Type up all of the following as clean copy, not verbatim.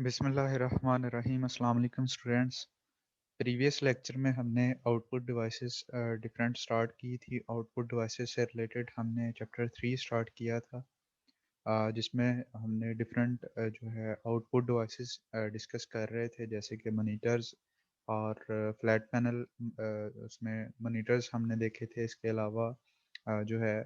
बिस्मिल्लाहिर्रहमानिर्रहीम। अस्सलाम वालेकुम स्टूडेंट्स। प्रीवियस लेक्चर में हमने आउटपुट डिवाइसेस डिफरेंट स्टार्ट की थी। आउटपुट डिवाइसेस से रिलेटेड हमने चैप्टर 3 स्टार्ट किया था, जिसमें हमने डिफरेंट जो है आउटपुट डिवाइसेस डिस्कस कर रहे थे, जैसे कि मॉनिटर्स और फ्लैट पैनल। उसमें मॉनिटर्स हमने देखे थे। इसके अलावा जो है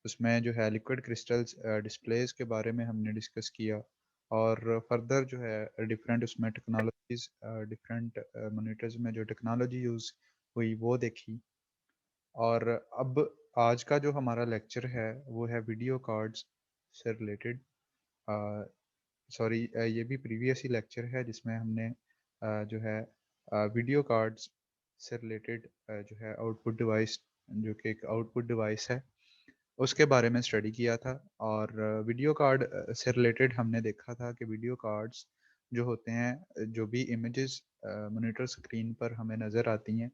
उसमें जो है लिक्विड क्रिस्टल्स डिस्प्लेस के बारे में हमने डिस्कस किया, और फर्दर जो है डिफरेंट उसमें टेक्नोलॉजीज, डिफरेंट मॉनिटर्स में जो टेक्नोलॉजी यूज़ हुई वो देखी। और अब आज का जो हमारा लेक्चर है वो है वीडियो कार्ड्स से रिलेटेड। सॉरी, ये भी प्रीवियस ही लेक्चर है जिसमें हमने जो है वीडियो कार्ड्स से रिलेटेड जो है आउटपुट डिवाइस, जो कि एक आउटपुट डिवाइस है, उसके बारे में स्टडी किया था। और वीडियो कार्ड से रिलेटेड हमने देखा था कि वीडियो कार्ड्स जो होते हैं, जो भी इमेजेस मॉनिटर स्क्रीन पर हमें नज़र आती हैं,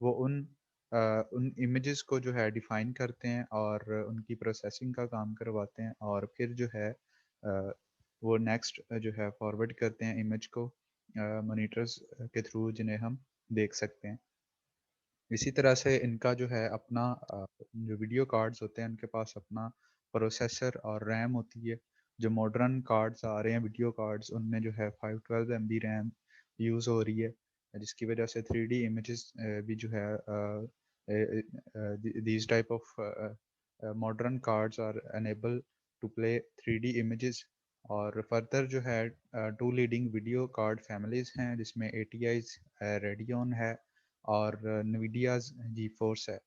वो उन इमेजेस को जो है डिफ़ाइन करते हैं और उनकी प्रोसेसिंग का काम करवाते हैं, और फिर जो है वो नेक्स्ट जो है फॉरवर्ड करते हैं इमेज को मॉनिटर्स के थ्रू, जिन्हें हम देख सकते हैं। इसी तरह से इनका जो है अपना जो वीडियो कार्ड्स होते हैं उनके पास अपना प्रोसेसर और रैम होती है। जो मॉडर्न कार्ड्स आ रहे हैं वीडियो कार्ड्स, उनमें जो है 512 MB रैम यूज़ हो रही है, जिसकी वजह से 3D इमेजेस भी जो है these type of modern cards are unable to play 3D images। और फर्दर जो है two leading video card families हैं, जिसमें ATI's रेडियन है और NVIDIA's जी फोर्स है।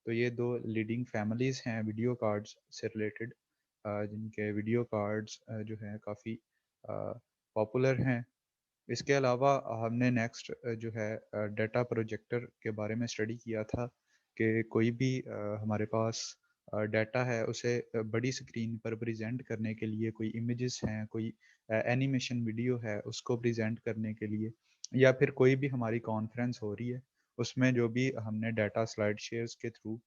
तो ये दो लीडिंग फैमिलीज़ हैं वीडियो कार्ड्स से रिलेटेड, जिनके वीडियो कार्ड्स जो हैं काफ़ी पॉपुलर हैं। इसके अलावा हमने नेक्स्ट जो है डाटा प्रोजेक्टर के बारे में स्टडी किया था कि कोई भी हमारे पास डाटा है, उसे बड़ी स्क्रीन पर प्रेजेंट करने के लिए, कोई इमेजेस हैं, कोई एनिमेशन वीडियो है, उसको प्रेजेंट करने के लिए, या फिर कोई भी हमारी कॉन्फ्रेंस हो रही है, उसमें जो भी हमने डाटा स्लाइड शेयर्स के थ्रू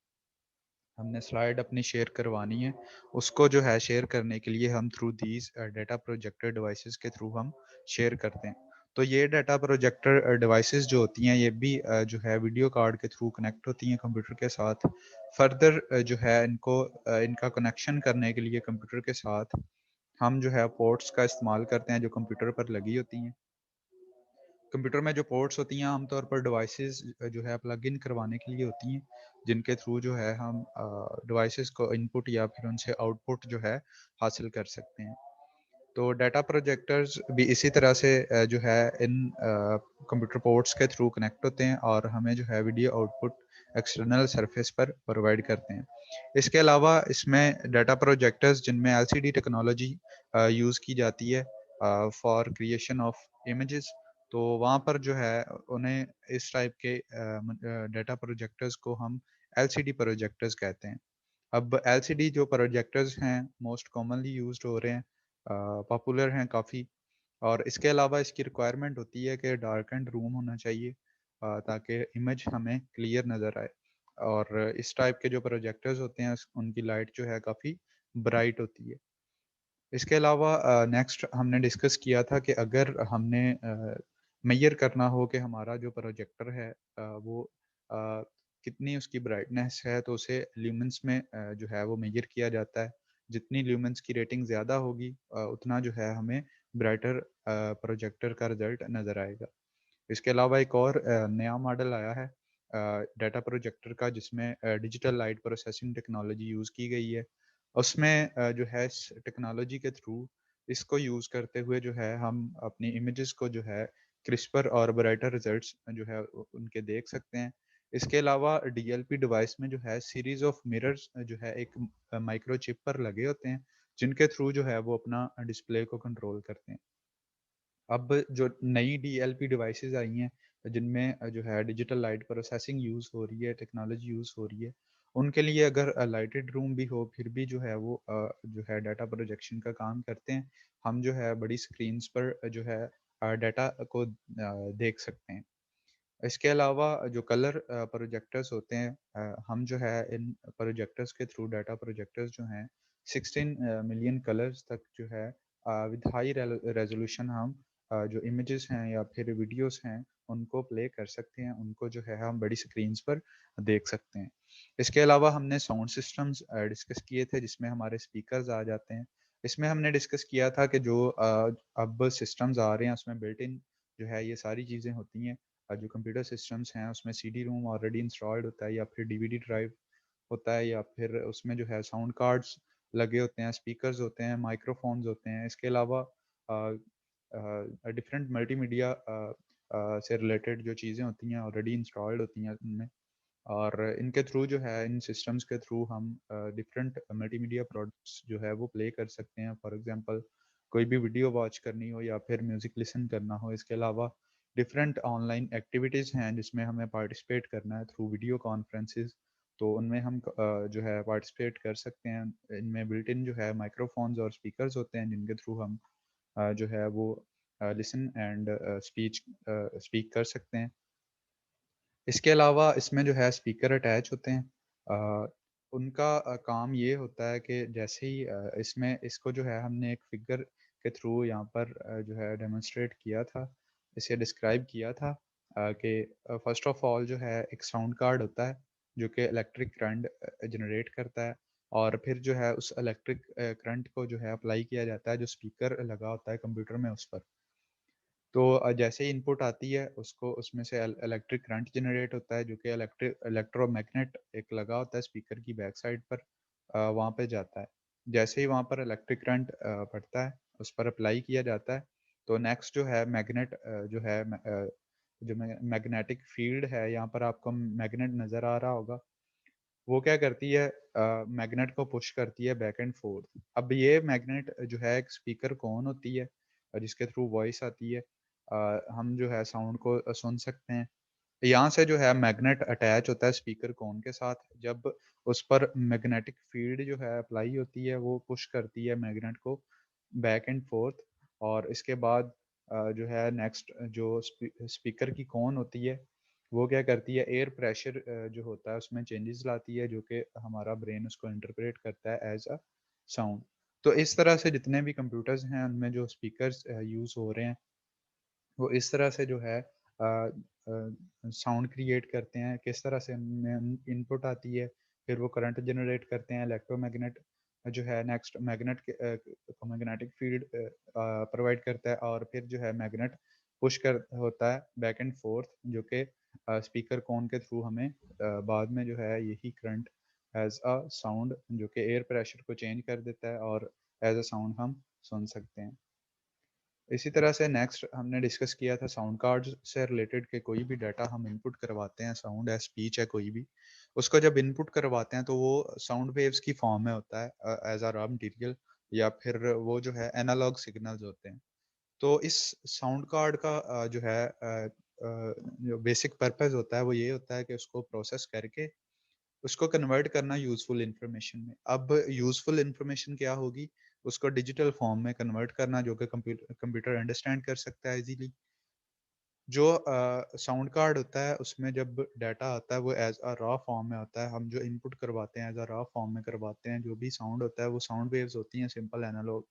हमने स्लाइड अपनी शेयर करवानी है, उसको जो है शेयर करने के लिए हम through these data projector devices के थ्रू हम शेयर करते हैं। तो ये डाटा प्रोजेक्टर डिवाइसेस जो होती हैं, ये भी जो है वीडियो कार्ड के थ्रू कनेक्ट होती हैं कंप्यूटर के साथ। फर्दर जो है इनको इनका कनेक्शन करने के लिए कंप्यूटर के साथ हम जो है पोर्ट्स का इस्तेमाल करते हैं, जो कंप्यूटर पर लगी होती हैं। कंप्यूटर में जो पोर्ट्स होती हैं आमतौर पर डिवाइसेस जो है प्लग इन करवाने के लिए होती हैं, जिनके थ्रू जो है हम डिवाइसेस को इनपुट या फिर उनसे आउटपुट जो है हासिल कर सकते हैं। तो डाटा प्रोजेक्टर्स भी इसी तरह से जो है इन कंप्यूटर पोर्ट्स के थ्रू कनेक्ट होते हैं और हमें जो है वीडियो आउटपुट एक्सटर्नल सरफेस पर प्रोवाइड करते हैं। इसके अलावा इसमें डाटा प्रोजेक्टर्स जिनमें LCD टेक्नोलॉजी यूज़ की जाती है फॉर क्रिएशन ऑफ इमेजेस, तो वहाँ पर जो है उन्हें इस टाइप के डाटा प्रोजेक्टर्स को हम LCD प्रोजेक्टर्स कहते हैं। अब LCD जो प्रोजेक्टर्स हैं मोस्ट कॉमनली यूज्ड हो रहे हैं, पॉपुलर हैं काफ़ी। और इसके अलावा इसकी रिक्वायरमेंट होती है कि डार्क एंड रूम होना चाहिए, ताकि इमेज हमें क्लियर नज़र आए। और इस टाइप के जो प्रोजेक्टर्स होते हैं उनकी लाइट जो है काफ़ी ब्राइट होती है। इसके अलावा नेक्स्ट हमने डिस्कस किया था कि अगर हमने मेजर करना हो कि हमारा जो प्रोजेक्टर है वो अ, कितनी उसकी ब्राइटनेस है, तो उसे ल्यूमेंस में जो है वो मेजर किया जाता है। जितनी ल्यूमेंस की रेटिंग ज़्यादा होगी, उतना जो है हमें ब्राइटर प्रोजेक्टर का रिजल्ट नज़र आएगा। इसके अलावा एक और नया मॉडल आया है डाटा प्रोजेक्टर का, जिसमें digital light processing technology use की गई है। उसमें जो है इस टेक्नोलॉजी के थ्रू इसको यूज़ करते हुए जो है हम अपनी इमेजेस को जो है क्रिस्पर और ब्राइटर रिजल्ट्स जो है उनके देख सकते हैं। इसके अलावा DLP डिवाइस में जो है सीरीज ऑफ मिरर्स जो है एक माइक्रोचिप पर लगे होते हैं, जिनके थ्रू जो है वो अपना डिस्प्ले को कंट्रोल करते हैं। अब जो नई DLP डिवाइसेज़ आई हैं, जिनमें जो है डिजिटल लाइट प्रोसेसिंग यूज़ हो रही है, टेक्नोलॉजी यूज़ हो रही है, उनके लिए अगर लाइटेड रूम भी हो, फिर भी जो है वो जो है डाटा प्रोजेक्शन का काम करते हैं। हम जो है बड़ी स्क्रीन्स पर जो है डाटा को देख सकते हैं। इसके अलावा जो कलर प्रोजेक्टर्स होते हैं, हम जो है इन प्रोजेक्टर्स के थ्रू, डाटा प्रोजेक्टर्स जो हैं 16 मिलियन कलर्स तक जो है विद हाई रेजोल्यूशन हम जो इमेजेस हैं या फिर वीडियोस हैं उनको प्ले कर सकते हैं, उनको जो है हम बड़ी स्क्रीन्स पर देख सकते हैं। इसके अलावा हमने साउंड सिस्टम्स डिस्कस किए थे जिसमें हमारे स्पीकर्स आ जाते हैं। इसमें हमने डिस्कस किया था कि जो अब सिस्टम्स आ रहे हैं उसमें बिल्ट इन जो है ये सारी चीज़ें होती हैं। जो कंप्यूटर सिस्टम्स हैं उसमें सीडी रोम ऑलरेडी इंस्टॉल्ड होता है या फिर डीवीडी ड्राइव होता है या फिर उसमें जो है साउंड कार्ड्स लगे होते हैं, स्पीकर्स होते हैं, माइक्रोफ़ोन्स होते हैं। इसके अलावा डिफरेंट मल्टीमीडिया से रिलेटेड जो चीज़ें होती हैं ऑलरेडी इंस्टॉल्ड होती हैं उनमें, और इनके थ्रू जो है इन सिस्टम्स के थ्रू हम डिफरेंट मल्टीमीडिया प्रोडक्ट्स जो है वो प्ले कर सकते हैं। फॉर एग्जांपल कोई भी वीडियो वॉच करनी हो या फिर म्यूज़िक लिसन करना हो। इसके अलावा डिफरेंट ऑनलाइन एक्टिविटीज़ हैं जिसमें हमें पार्टिसिपेट करना है थ्रू वीडियो कॉन्फ्रेंसेस, तो उनमें हम जो है पार्टिसिपेट कर सकते हैं। इनमें बिल्ट इन जो है माइक्रोफोन्स और स्पीकर्स होते हैं जिनके थ्रू हम जो है वो लिसन एंड स्पीक कर सकते हैं। इसके अलावा इसमें जो है स्पीकर अटैच होते हैं। उनका काम ये होता है कि जैसे ही इसमें इसको जो है हमने एक फिगर के थ्रू यहाँ पर जो है डेमोंस्ट्रेट किया था, इसे डिस्क्राइब किया था कि फर्स्ट ऑफ ऑल जो है एक साउंड कार्ड होता है जो कि इलेक्ट्रिक करंट जनरेट करता है, और फिर जो है उस इलेक्ट्रिक करंट को जो है अप्लाई किया जाता है जो स्पीकर लगा होता है कंप्यूटर में उस पर। तो जैसे ही इनपुट आती है उसको उसमें से इलेक्ट्रिक करंट जनरेट होता है जो कि इलेक्ट्रोमैग्नेट एक लगा होता है स्पीकर की बैक साइड पर, वहाँ पे जाता है। जैसे ही वहाँ पर इलेक्ट्रिक करंट पड़ता है, उस पर अप्लाई किया जाता है, तो नेक्स्ट जो है मैग्नेट जो है जो मैग्नेटिक फील्ड है, यहाँ पर आपको मैग्नेट नज़र आ रहा होगा। वो क्या करती है, मैग्नेट को पुश करती है बैक एंड फोर्थ। अब ये मैग्नेट जो है एक स्पीकर कॉन होती है जिसके थ्रू वॉइस आती है। हम जो है साउंड को सुन सकते हैं। यहाँ से जो है मैग्नेट अटैच होता है स्पीकर कॉन के साथ। जब उस पर मैग्नेटिक फील्ड जो है अप्लाई होती है वो पुश करती है मैग्नेट को बैक एंड फोर्थ, और इसके बाद जो है नेक्स्ट जो स्पीकर की कॉन होती है वो क्या करती है, एयर प्रेशर जो होता है उसमें चेंजेस लाती है जो कि हमारा ब्रेन उसको इंटरप्रेट करता है एज अ साउंड। तो इस तरह से जितने भी कंप्यूटर्स हैं उनमें जो स्पीकर्स यूज़ हो रहे हैं वो इस तरह से जो है साउंड क्रिएट करते हैं। किस तरह से उनमें इनपुट आती है, फिर वो करंट जनरेट करते हैं, इलेक्ट्रोमैग्नेट जो है नेक्स्ट मैग्नेट के मैग्नेटिक फील्ड प्रोवाइड करता है, और फिर जो है मैग्नेट पुश कर होता है बैक एंड फोर्थ जो कि स्पीकर कॉन के थ्रू हमें बाद में जो है यही करंट एज अ साउंड जो कि एयर प्रेशर को चेंज कर देता है और एज अ साउंड हम सुन सकते हैं। इसी तरह से नेक्स्ट हमने डिस्कस किया था साउंड कार्ड्स से रिलेटेड कि कोई भी डाटा हम इनपुट करवाते हैं, साउंड है, स्पीच है कोई भी, उसको जब इनपुट करवाते हैं तो वो साउंड वेव्स की फॉर्म में होता है एज अ रॉ मटेरियल, या फिर वो जो है एनालॉग सिग्नल्स होते हैं। तो इस साउंड कार्ड का जो है जो बेसिक पर्पस होता है वो ये होता है कि उसको प्रोसेस करके उसको कन्वर्ट करना यूज़फुल इन्फॉर्मेशन में। अब यूज़फुल इन्फॉर्मेशन क्या होगी? उसको डिजिटल फॉर्म में कन्वर्ट करना जो कि कंप्यूटर अंडरस्टैंड कर सकता है ईज़िली। जो साउंड कार्ड होता है उसमें जब डाटा आता है वो एज़ अ रॉ फॉर्म में होता है। हम जो इनपुट करवाते हैं एज़ अ रॉ फॉर्म में करवाते हैं। जो भी साउंड होता है वो साउंड वेव्स होती हैं, सिंपल एनालॉग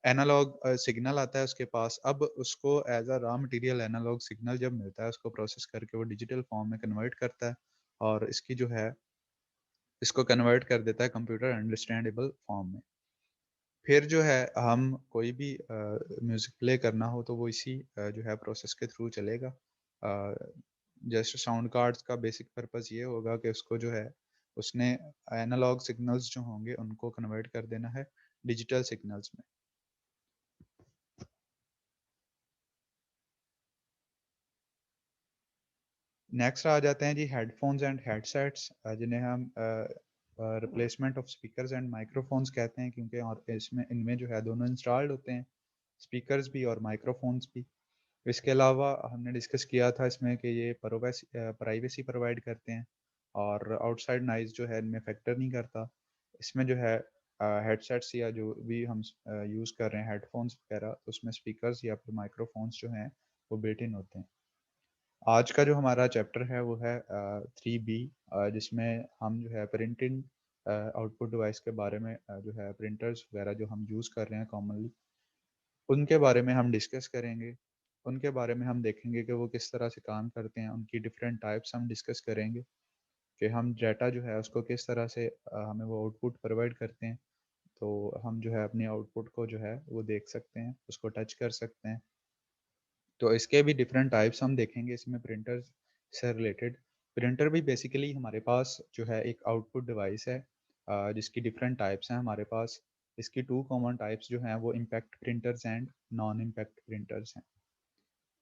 एनालॉग सिग्नल आता है उसके पास। अब उसको as a raw material analog signal जब मिलता है उसको प्रोसेस करके वो डिजिटल फॉर्म में कन्वर्ट करता है, और इसकी जो है इसको कन्वर्ट कर देता है कंप्यूटर अंडरस्टैंडेबल फॉर्म में। फिर जो है हम कोई भी म्यूज़िक प्ले करना हो तो वो इसी जो है प्रोसेस के थ्रू चलेगा। जैसे साउंड कार्ड्स का बेसिक पर्पस ये होगा कि उसको जो है उसने एनालॉग सिग्नल्स जो होंगे उनको कन्वर्ट कर देना है डिजिटल सिग्नल्स में। नेक्स्ट आ जाते हैं जी हेडफ़ोन्स एंड हेडसेट्स, जिन्हें हम रिप्लेसमेंट ऑफ स्पीकर्स एंड माइक्रोफ़ोन्स कहते हैं, क्योंकि और इसमें इनमें जो है दोनों इंस्टॉल्ड होते हैं, स्पीकर्स भी और माइक्रोफ़ोन्स भी। इसके अलावा हमने डिस्कस किया था इसमें कि ये प्राइवेसी प्रोवाइड करते हैं और आउटसाइड नॉइज़ जो है इनमें फैक्टर नहीं करता। इसमें जो है हेडसेट्स या जो भी हम यूज़ कर रहे हैं हेडफ़ोन्स वगैरह, तो उसमें स्पीकर्स या फिर माइक्रोफ़ोन्स जो हैं वो बिल्ट इन होते हैं। आज का जो हमारा चैप्टर है वो है 3B, जिसमें हम जो है प्रिंटिंग आउटपुट डिवाइस के बारे में जो है प्रिंटर्स वगैरह जो हम यूज़ कर रहे हैं कॉमनली, उनके बारे में हम डिस्कस करेंगे। उनके बारे में हम देखेंगे कि वो किस तरह से काम करते हैं, उनकी डिफरेंट टाइप्स हम डिस्कस करेंगे कि हम डाटा जो है उसको किस तरह से हमें वो आउटपुट प्रोवाइड करते हैं। तो हम जो है अपनी आउटपुट को जो है वो देख सकते हैं, उसको टच कर सकते हैं। तो इसके भी डिफरेंट टाइप्स हम देखेंगे इसमें प्रिंटर्स से रिलेटेड। प्रिंटर भी बेसिकली हमारे पास जो है एक आउटपुट डिवाइस है, जिसकी डिफरेंट टाइप्स हैं हमारे पास। इसकी टू कॉमन टाइप्स जो हैं वो impact printers and non impact printers हैं।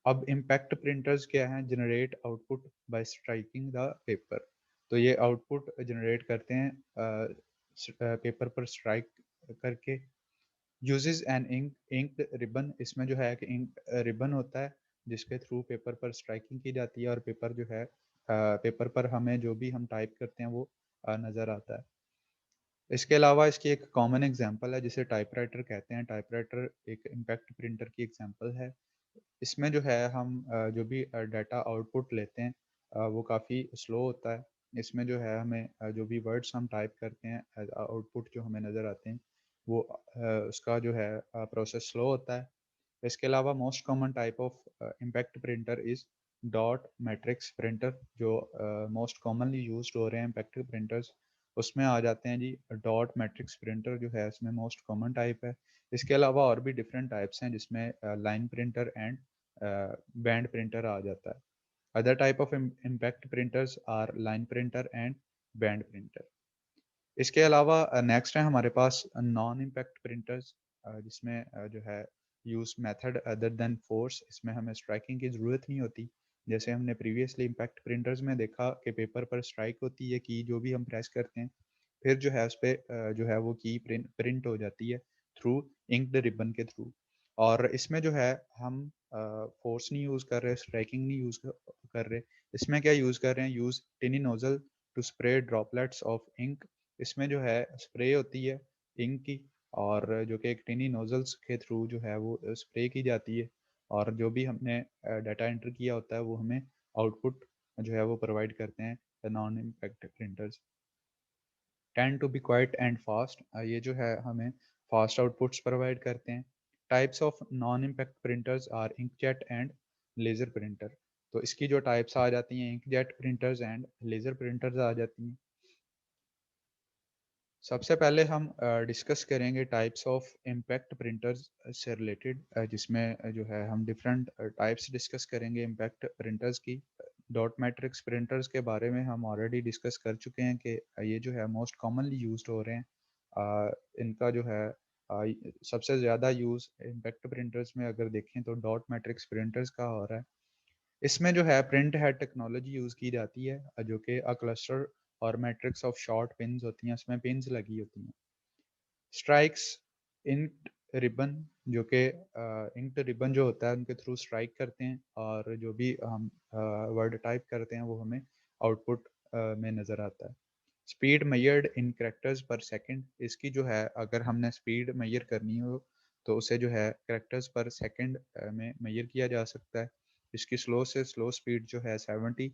अब इम्पैक्ट प्रिंटर्स क्या हैं? Generate output by striking the paper. तो ये आउटपुट जनरेट करते हैं पेपर पर स्ट्राइक करके। Uses an inked ribbon. इसमें जो है कि इंक रिबन होता है जिसके थ्रू पेपर पर स्ट्राइकिंग की जाती है और पेपर जो है पेपर पर हमें जो भी हम टाइप करते हैं वो नज़र आता है। इसके अलावा इसकी एक कॉमन एग्जांपल है जिसे टाइपराइटर कहते हैं। टाइपराइटर एक इम्पैक्ट प्रिंटर की एग्जांपल है। इसमें जो है हम जो भी डाटा आउटपुट लेते हैं वो काफ़ी स्लो होता है। इसमें जो है हमें जो भी वर्ड्स हम टाइप करते हैं एज आउटपुट जो हमें नज़र आते हैं वो उसका जो है प्रोसेस स्लो होता है। इसके अलावा most common type of impact printer is dot matrix printer. जो मोस्ट कॉमनली यूज्ड हो रहे हैं इम्पैक्ट प्रिंटर्स, उसमें आ जाते हैं जी। डॉट मैट्रिक्स प्रिंटर जो है इसमें मोस्ट कॉमन टाइप है। इसके अलावा और भी डिफरेंट टाइप्स हैं जिसमें line printer and band printer आ जाता है। Other type of impact printers are line printer and band printer. इसके अलावा नेक्स्ट है हमारे पास नॉन इम्पैक्ट प्रिंटर्स, जिसमें जो है use method other than force. इसमें हमें स्ट्राइकिंग की ज़रूरत नहीं होती। जैसे हमने प्रीवियसली इम्पैक्ट प्रिंटर्स में देखा कि पेपर पर स्ट्राइक होती है की, जो भी हम प्रेस करते हैं फिर जो है उस पे जो है वो की प्रिंट हो जाती है थ्रू इंक्ड रिबन के थ्रू। और इसमें जो है हम फोर्स नहीं यूज़ कर रहे, स्ट्राइकिंग नहीं यूज़ कर रहे। इसमें क्या यूज़ कर रहे हैं? Use tiny nozzle to spray droplets of ink. इसमें जो है स्प्रे होती है इंक की, और जो कि एक टिनी नोजल्स के थ्रू जो है वो स्प्रे की जाती है, और जो भी हमने डाटा एंटर किया होता है वो हमें आउटपुट जो है वो प्रोवाइड करते हैं non impact printers. Tend to be quite and fast. ये जो है हमें फास्ट आउटपुट्स प्रोवाइड करते हैं। Types of non impact printers are inkjet and laser printer. तो इसकी जो टाइप्स आ जाती हैं inkjet printers and laser printers आ जाती हैं। सबसे पहले हम डिस्कस करेंगे टाइप्स ऑफ इम्पैक्ट प्रिंटर्स से रिलेटेड, जिसमें जो है हम डिफरेंट टाइप्स डिस्कस करेंगे इम्पैक्ट प्रिंटर्स की। डॉट मैट्रिक्स प्रिंटर्स के बारे में हम ऑलरेडी डिस्कस कर चुके हैं कि ये जो है मोस्ट कॉमनली यूज्ड हो रहे हैं। इनका जो है सबसे ज़्यादा यूज़ इम्पैक्ट प्रिंटर्स में अगर देखें तो डॉट मैट्रिक्स प्रिंटर्स का हो रहा है। इसमें जो है प्रिंट हेड टेक्नोलॉजी यूज़ की जाती है, जो कि क्लस्टर और मैट्रिक्स ऑफ शॉर्ट पिन्स होती हैं, उसमें पिन्स लगी होती हैं। स्ट्राइक्स इंक्ड रिबन, जो कि इंक्ड रिबन जो होता है उनके थ्रू स्ट्राइक करते हैं, और जो भी हम वर्ड टाइप करते हैं वो हमें आउटपुट में नज़र आता है। Speed measured in characters per second. इसकी जो है अगर हमने स्पीड मेजर करनी हो तो उसे जो है कैरेक्टर्स पर सेकंड में मेजर किया जा सकता है। इसकी स्लो से स्लो स्पीड जो है 70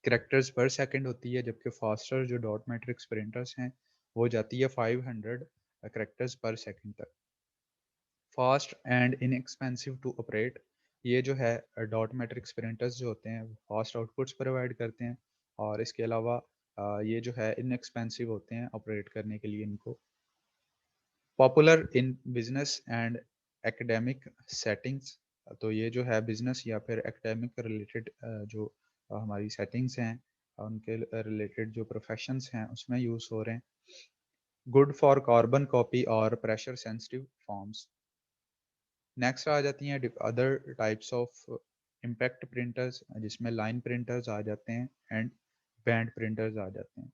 कैरेक्टर्स पर सेकंड होती है, जबकि फास्टर जो डॉट मैट्रिक्स प्रिंटर्स हैं वो जाती है 500 कैरेक्टर्स पर सेकंड तक। Fast and inexpensive to operate. ये जो है डॉट मैट्रिक्स प्रिंटर्स जो होते हैं वो फास्ट आउटपुट्स प्रोवाइड करते हैं, और इसके अलावा ये जो है इनएक्सपेंसिव होते हैं ऑपरेट करने के लिए इनको। Popular in business and academic settings. तो ये जो है बिजनेस या फिर एकेडमिक रिलेटेड जो हमारी सेटिंग्स हैं उनके रिलेटेड जो प्रोफेशंस हैं उसमें यूज़ हो रहे हैं। गुड फॉर कार्बन कॉपी और प्रेशर सेंसिटिव फॉर्म्स। नेक्स्ट आ जाती हैं other types of impact printers, जिसमें लाइन प्रिंटर्स आ जाते हैं एंड बैंड प्रिंटर्स आ जाते हैं।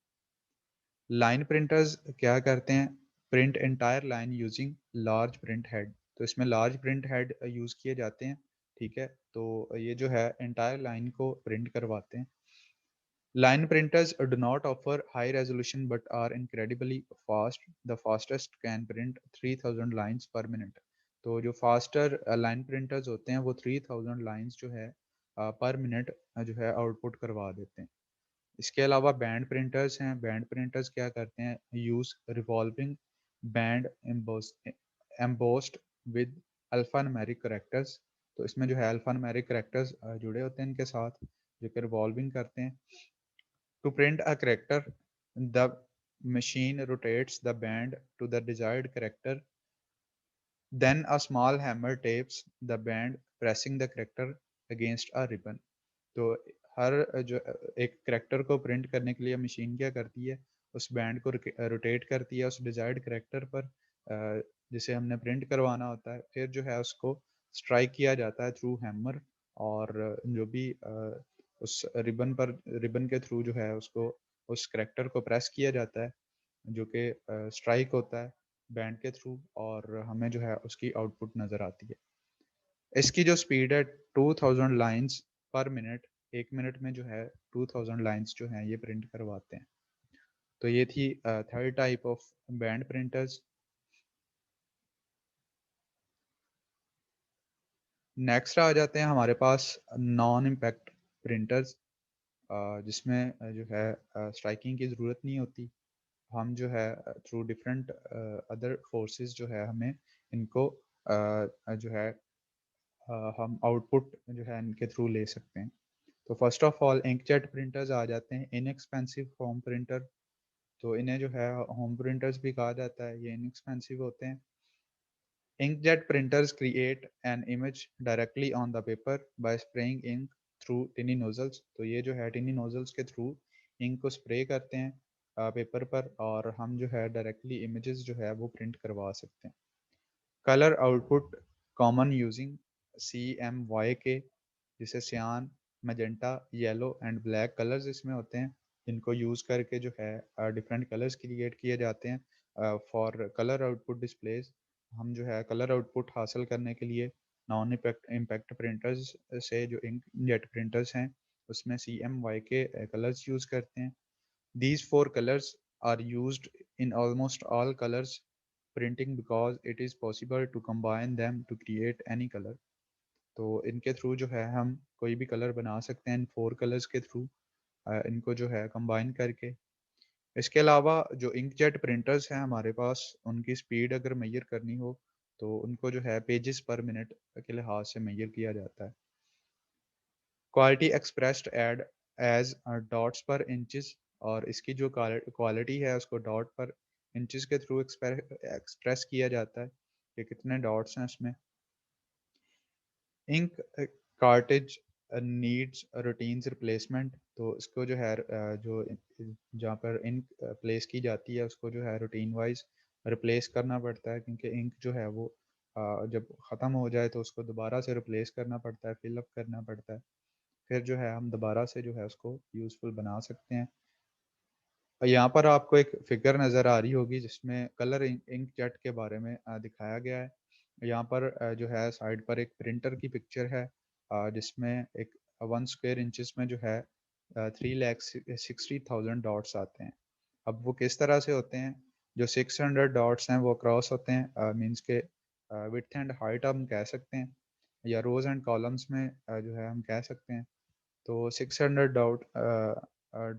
लाइन प्रिंटर्स क्या करते हैं? Print entire line using large print head. तो इसमें लार्ज प्रिंट हेड यूज़ किए जाते हैं। ठीक है, तो ये जो है एंटायर लाइन को प्रिंट करवाते हैं। Line printers do not offer high resolution but are incredibly fast. The fastest can print 3000 lines per minute. तो जो फास्टर लाइन प्रिंटर्स होते हैं वो 3000 लाइंस जो है पर मिनट जो है आउटपुट करवा देते हैं। इसके अलावा बैंड प्रिंटर्स हैं। बैंड प्रिंटर्स क्या करते हैं? Use revolving band embossed with alpha numeric characters. तो इसमें जो है अल्फा न्यूमेरिक करेक्टर्स जुड़े होते हैं इनके साथ, जो कि रिवॉल्विंग करते हैं। To print a character, the machine rotates the band to the desired character. Then a small hammer tapes the band, pressing the character against a ribbon. तो हर जो एक करेक्टर को प्रिंट करने के लिए मशीन क्या करती है, उस बैंड को रोटेट करती है उस डिजायर्ड करेक्टर पर जिसे हमने प्रिंट करवाना होता है। फिर जो है उसको स्ट्राइक किया जाता है थ्रू हैमर, और जो भी उस रिबन के थ्रू जो है उसको उस करेक्टर को प्रेस किया जाता है, जो कि स्ट्राइक होता है बैंड के थ्रू, और हमें जो है उसकी आउटपुट नज़र आती है। इसकी जो स्पीड है 2000 लाइंस पर मिनट, 1 मिनट में जो है 2000 लाइंस जो हैं ये प्रिंट करवाते हैं। तो ये थी third type of band printers. Next आ जाते हैं हमारे पास नॉन इम्पैक्ट प्रिंटर्स, जिसमें जो है स्ट्राइकिंग की ज़रूरत नहीं होती। हम जो है थ्रू डिफरेंट अदर फोर्सेस जो है हमें इनको जो है हम आउटपुट जो है इनके थ्रू ले सकते हैं। तो first of all inkjet printers आ जाते हैं, इनएक्सपेंसिव होम प्रिंटर। तो इन्हें जो है होम प्रिंटर्स भी कहा जाता है, ये इनएक्सपेंसिव होते हैं। Inkjet printers create an image directly on the paper by spraying ink through tiny nozzles। तो ये जो है tiny nozzles के थ्रू इंक को स्प्रे करते हैं पेपर पर, और हम जो है डायरेक्टली इमेजेस जो है वो प्रिंट करवा सकते हैं। Colour output common using CMYK, जिसे सियान, magenta, yellow and black colours इसमें होते हैं। इनको यूज़ करके जो है डिफरेंट कलर्स क्रिएट किए जाते हैं फॉर कलर आउटपुट डिस्प्लेज। हम जो है कलर आउटपुट हासिल करने के लिए नॉन इम्पैक्ट प्रिंटर्स से जो इंक जेट प्रिंटर्स हैं उसमें CMYK कलर्स यूज़ करते हैं। These four colors are used in almost all colors printing because it is possible to combine them to create any color। तो इनके थ्रू जो है हम कोई भी कलर बना सकते हैं इन 4 कलर्स के थ्रू, इनको जो है कंबाइन करके। इसके अलावा जो इंकजेट प्रिंटर्स हैं हमारे पास, उनकी स्पीड अगर मेजर करनी हो तो उनको जो है पेजेस पर मिनट के लिहाज से मेजर किया जाता है। Quality expressed add as dots per inches, और इसकी जो क्वालिटी है उसको डॉट पर इंचेस के थ्रू एक्सप्रेस किया जाता है कि कितने डॉट्स हैं इसमें। Ink cartridge needs routines replacement. तो इसको जो है जो जहाँ पर इंक प्लेस की जाती है उसको जो है रूटीन वाइज रिप्लेस करना पड़ता है, क्योंकि इंक जो है वो जब ख़त्म हो जाए तो उसको दोबारा से रिप्लेस करना पड़ता है, फिलअप करना पड़ता है। फिर जो है हम दोबारा से जो है उसको यूज़फुल बना सकते हैं। यहाँ पर आपको एक फिगर नज़र आ रही होगी जिसमें कलर इंक जेट के बारे में दिखाया गया है। यहाँ पर जो है साइड पर एक प्रिंटर की पिक्चर है, जिसमें एक 1 स्क्वायर इंचेस में जो है 3,60,000 डॉट्स आते हैं। अब वो किस तरह से होते हैं? जो 600 डॉट्स हैं वो क्रॉस होते हैं, मीन्स के विड्थ एंड हाइट हम कह सकते हैं, या रोज एंड कॉलम्स में जो है हम कह सकते हैं। तो 600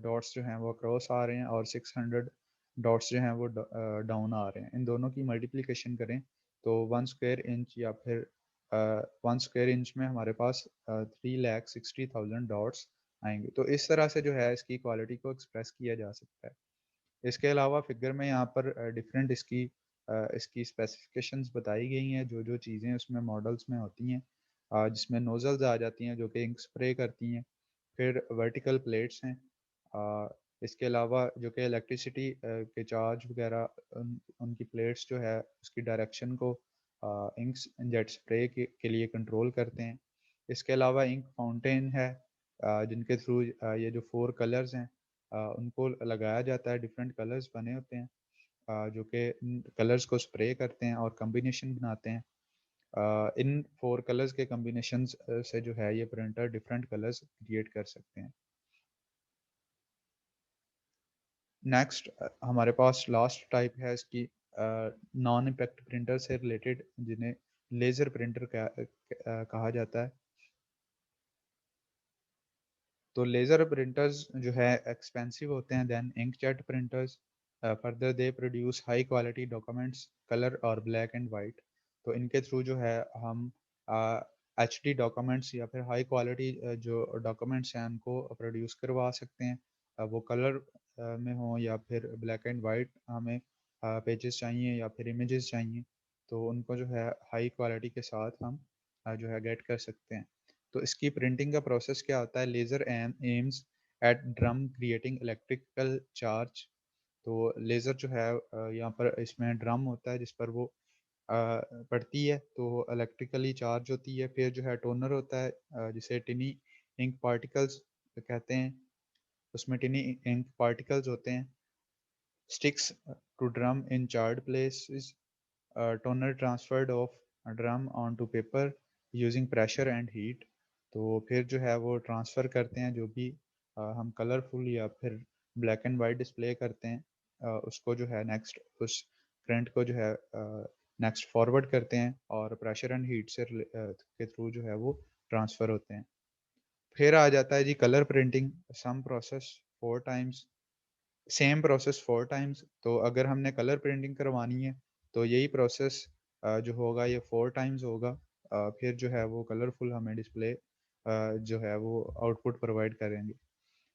डॉट्स जो हैं वो क्रॉस आ रहे हैं, और 600 डॉट्स जो हैं वो डाउन आ रहे हैं। इन दोनों की मल्टीप्लिकेशन करें तो 1 स्क्वायर इंच, या फिर 1 स्क्वायर इंच में हमारे पास 3,60,000 डॉट्स आएंगे। तो इस तरह से जो है इसकी क्वालिटी को एक्सप्रेस किया जा सकता है। इसके अलावा फिगर में यहाँ पर डिफरेंट इसकी स्पेसिफिकेशंस बताई गई हैं, जो जो चीज़ें उसमें मॉडल्स में होती हैं, जिसमें नोजल्स आ जाती हैं जो कि इंक स्प्रे करती हैं। फिर वर्टिकल प्लेट्स हैं, इसके अलावा जो कि इलेक्ट्रिसिटी के चार्ज वगैरह उनकी प्लेट्स जो है उसकी डायरेक्शन को इंक जेट स्प्रे के लिए कंट्रोल करते हैं। इसके अलावा इंक फाउंटेन है, जिनके थ्रू ये जो 4 कलर्स हैं उनको लगाया जाता है। डिफरेंट कलर्स बने होते हैं जो कि इन कलर्स को स्प्रे करते हैं और कम्बिनेशन बनाते हैं। इन 4 कलर्स के कम्बिनेशंस से जो है ये प्रिंटर डिफरेंट कलर्स क्रिएट कर सकते हैं। नेक्स्ट हमारे पास लास्ट टाइप है इसकी नॉन इम्पैक्ट प्रिंटर से रिलेटेड, जिन्हें लेज़र प्रिंटर कहा जाता है। तो लेज़र प्रिंटर्स जो है एक्सपेंसिव होते हैं then inkjet printers. Further they produce high quality documents, colour और ब्लैक एंड वाइट। तो इनके थ्रू जो है हम एचडी डॉक्यूमेंट्स या फिर हाई क्वालिटी जो डॉक्यूमेंट्स हैं उनको प्रोड्यूस करवा सकते हैं। वो कलर में हो या फिर ब्लैक एंड वाइट हमें पेजेस चाहिए या फिर इमेजेस चाहिए, तो उनको जो है हाई क्वालिटी के साथ हम जो है गेट कर सकते हैं। तो इसकी प्रिंटिंग का प्रोसेस क्या होता है? Laser aims at drum creating electrical charge. तो लेज़र जो है यहाँ पर इसमें ड्रम होता है जिस पर वो पड़ती है, तो इलेक्ट्रिकली चार्ज होती है। फिर जो है टोनर होता है जिसे टिनी इंक पार्टिकल्स कहते हैं, उसमें टिनी इंक पार्टिकल्स होते हैं। Sticks to drum in charged places, toner transferred of a drum onto paper using pressure and heat। तो फिर जो है वो ट्रांसफ़र करते हैं जो भी हम कलरफुल या फिर ब्लैक एंड वाइट डिस्प्ले करते हैं, उसको जो है नेक्स्ट उस प्रिंट को जो है नेक्स्ट फॉरवर्ड करते हैं और प्रेशर एंड हीट से के थ्रू जो है वो ट्रांसफ़र होते हैं। फिर आ जाता है जी colour printing, same process 4 times, same process 4 times. तो अगर हमने कलर प्रिंटिंग करवानी है, तो यही प्रोसेस जो होगा ये 4 टाइम्स होगा। फिर जो है वो कलरफुल हमें डिस्प्ले जो है वो आउटपुट प्रोवाइड करेंगे।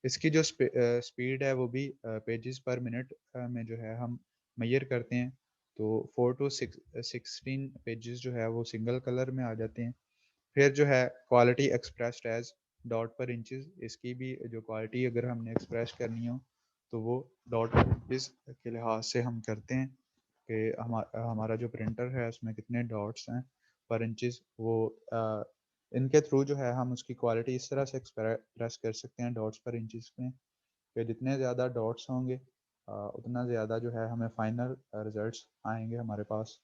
इसकी जो स्पीड है वो भी पेजेस पर मिनट में जो है हम मेजर करते हैं। तो 4 टू 16 पेजेस जो है वो सिंगल कलर में आ जाते हैं। फिर जो है क्वालिटी एक्सप्रेस्ड एज़ डॉट पर इंचेस, इसकी भी जो क्वालिटी अगर हमने एक्सप्रेस करनी हो तो वो डॉट पर इंचेस के लिहाज से हम करते हैं कि हमारा जो प्रिंटर है उसमें कितने डॉट्स हैं पर इंचेस। वो इनके थ्रू जो है हम उसकी क्वालिटी इस तरह से एक्सप्रेस कर सकते हैं डॉट्स पर इंचेस में, कि जितने ज़्यादा डॉट्स होंगे उतना ज़्यादा जो है हमें फाइनल रिजल्ट्स आएंगे हमारे पास।